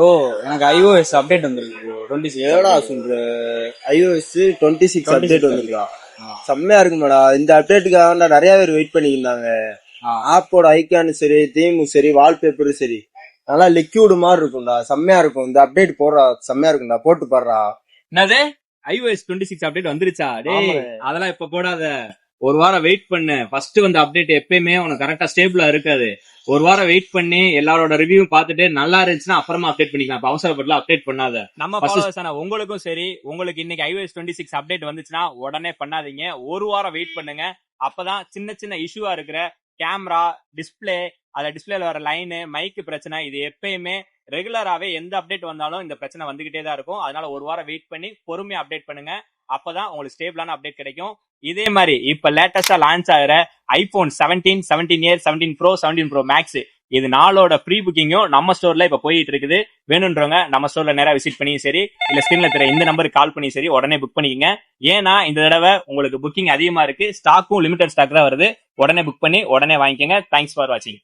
Bro எனக்கு iOS update வந்திருக்கு bro 26. ஏடா சொல்ற iOS 26 அப்டேட் வந்திருக்கா? செம்மையா இருக்குமாடா. இந்த அப்டேட்டுக்காக நிறைய பேர் வெயிட் பண்ணியிருந்தாங்க. ஆப்போட ஐக்கானும் சரி, தீமும் சரி, வால்பேப்பரும் சரி, நல்லா லிக்யூடு மாதிரி இருக்கும்டா. செம்மையா இருக்கும். இந்த அப்டேட் போடுறா, செம்மையா இருக்கும்டா. போட்டு பாடுறா. என்னது iOS 26 அப்டேட் வந்துருச்சா? டேய் அதெல்லாம் இப்ப போடாத, ஒரு வாரம் வெயிட் பண்ணு. ஃபர்ஸ்ட் வந்த அப்டேட் எப்பயுமே உனக்கு கரெக்டா ஸ்டேபிளா இருக்காது. ஒரு வாரம் வெயிட் பண்ணி எல்லாரோட ரிவ்யூ பார்த்துட்டு நல்லா இருந்துச்சுன்னா அப்புறமா அப்டேட் பண்ணிக்கலாம். அவசரப்பட்டு அப்டேட் பண்ணாத. நம்ம ஃபாலோவர்ஸ் ஆன உங்களுக்கும் சரி, உங்களுக்கு இன்னைக்கு iOS 26 அப்டேட் வந்துச்சுன்னா உடனே பண்ணாதீங்க. ஒரு வாரம் வெயிட் பண்ணுங்க. அப்பதான் சின்ன சின்ன இஷ்யூவா இருக்கிற கேமரா, டிஸ்பிளே, அத டிஸ்பிளேல வர லைனு, மைக்கு பிரச்சனை, இது எப்பயுமே ரெகுலராவே எந்த அப்டேட் வந்தாலும் இந்த பிரச்சனை வந்துகிட்டே தான் இருக்கும். அதனால ஒரு வாரம் வெயிட் பண்ணி பொறுமையா அப்டேட் பண்ணுங்க. அப்பதான் உங்களுக்கு ஸ்டேபிளான அப்டேட் கிடைக்கும். இதே மாதிரி இப்ப லேட்டஸ்டா லான்ச் ஆகிற ஐபோன் 17, 17 17 Pro, 17 Pro Max இது நாளோட ப்ரீ புக்கிங்கும் நம்ம ஸ்டோர்ல இப்ப போயிட்டு இருக்குது. வேணும்ன்றவங்க நம்ம ஸ்டோர்ல நேரா விசிட் பண்ணி சரி, இல்ல ஸ்கிரீன்ல தெரிய இந்த நம்பருக்கு கால் பண்ணி சரி உடனே புக் பண்ணிக்கங்க. ஏன்னா இந்த தடவை உங்களுக்கு புக்கிங் அதிகமா இருக்கு, ஸ்டாக்கும் லிமிடெட் ஸ்டாக் தான் வருது. உடனே புக் பண்ணி உடனே வாங்கிக்கங்க. தேங்க்ஸ் ஃபார் வாட்சிங்.